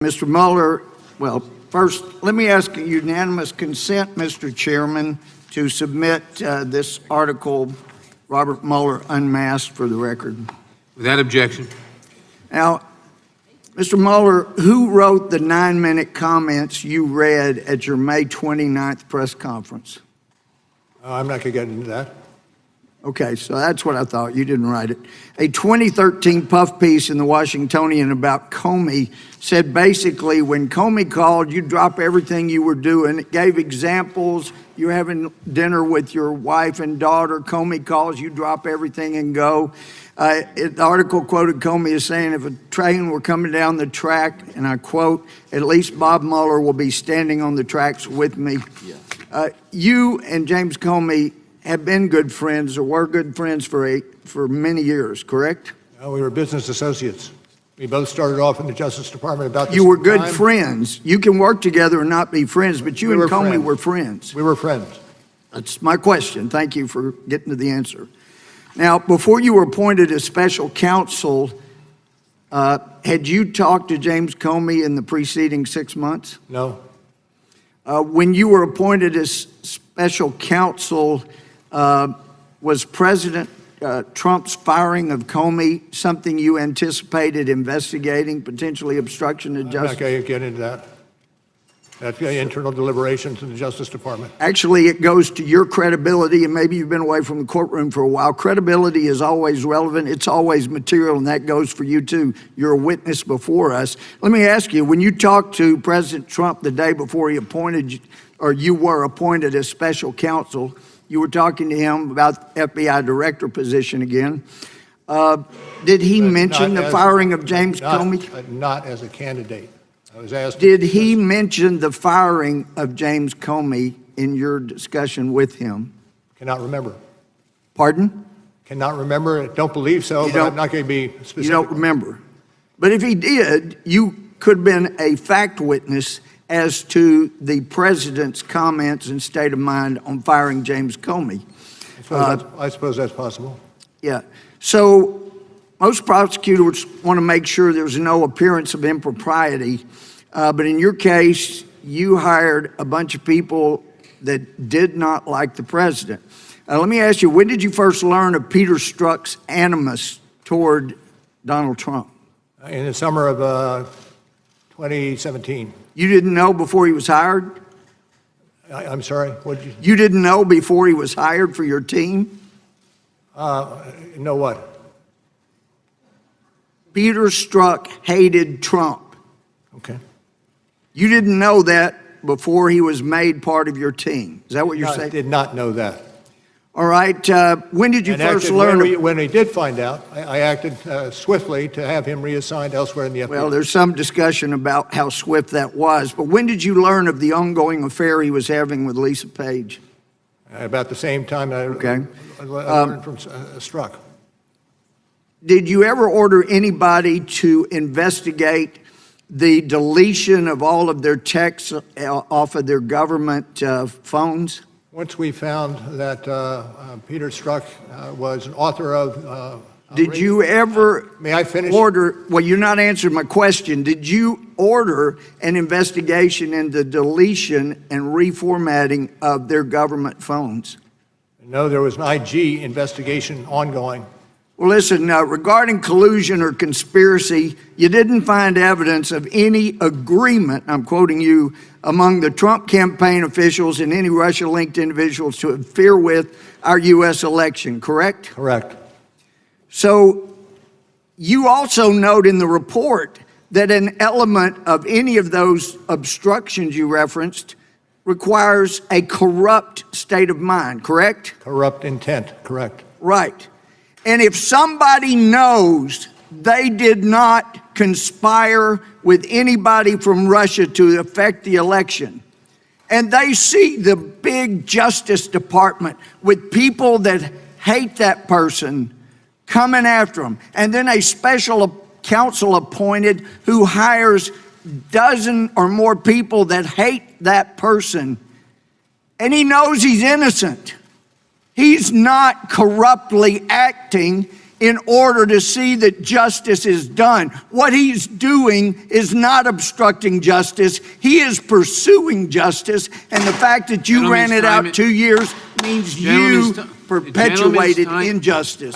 Mr. Mueller, well, first, let me ask a unanimous consent, Mr. Chairman, to submit this article, Robert Mueller Unmasked, for the record. Without objection. Now, Mr. Mueller, who wrote the 9-minute comments you read at your May 29th press conference? I'm not going to get into that. Okay, so that's what I thought. You didn't write it. A 2013 puff piece in the Washingtonian about Comey said basically when Comey called, you drop everything you were doing. It gave examples. You're having dinner with your wife and daughter. Comey calls, you drop everything and go. The article quoted Comey as saying, if a train were coming down the track, and I quote, at least Bob Mueller will be standing on the tracks with me. You and James Comey have been good friends or were good friends for many years, correct? We were business associates. We both started off in the Justice Department about the You were same good time. friends. You can work together and not be friends, but you We and were Comey friends. were friends. We were friends. That's my question. Thank you for getting to the answer. Now, before you were appointed as special counsel, had you talked to James Comey in the preceding 6 months? No. When you were appointed as special counsel, was President Trump's firing of Comey something you anticipated investigating, potentially obstruction of I'm justice? not going to get into that. That's internal deliberations in the Justice Department. Actually, it goes to your credibility, and maybe you've been away from the courtroom for a while. Credibility is always relevant. It's always material, and that goes for you, too. You're a witness before us. Let me ask you, when you talked to President Trump the day before he appointed you, or you were appointed as special counsel, you were talking to him about FBI director position again. Did he mention the firing of James Comey? Not as a candidate. I was asked. Did he mention the firing of James Comey in your discussion with him? Cannot remember. Pardon? Cannot remember. Don't believe so, but I'm not going to be specific. You don't remember. But if he did, you could have been a fact witness as to the president's comments and state of mind on firing James Comey. I suppose that's possible. Yeah. So most prosecutors want to make sure there's no appearance of impropriety. But in your case, you hired a bunch of people that did not like the president. Let me ask you, when did you first learn of Peter Strzok's animus toward Donald Trump? In the summer of 2017. You didn't know before he was hired? I'm sorry, what did you? You didn't know before he was hired for your team? Know what? Peter Strzok hated Trump. Okay. You didn't know that before he was made part of your team. Is that what you're I saying? did not know that. All right. When did you first When learn? we did find out, I acted swiftly to have him reassigned elsewhere in the FBI. Well, there's some discussion about how swift that was. But when did you learn of the ongoing affair he was having with Lisa Page? About the same time I learned from Strzok. Did you ever order anybody to investigate the deletion of all of their texts off of their government phones? Once we found that Peter Strzok was an author of... Did you ever May I finish? order, well, you're not answering my question. Did you order an investigation into deletion and reformatting of their government phones? No, there was an IG investigation ongoing. Well, listen, regarding collusion or conspiracy, you didn't find evidence of any agreement, I'm quoting you, among the Trump campaign officials and any Russia-linked individuals to interfere with our U.S. election, correct? Correct. So you also note in the report that an element of any of those obstructions you referenced requires a corrupt state of mind, correct? Corrupt intent, correct. Right. And if somebody knows they did not conspire with anybody from Russia to affect the election, and they see the big Justice Department with people that hate that person coming after them, and then a special counsel appointed who hires dozen or more people that hate that person, and he knows he's innocent. He's not corruptly acting. in order to see that justice is done. What he's doing is not obstructing justice. He is pursuing justice. And the fact that you ran it out 2 years means you perpetuated injustice.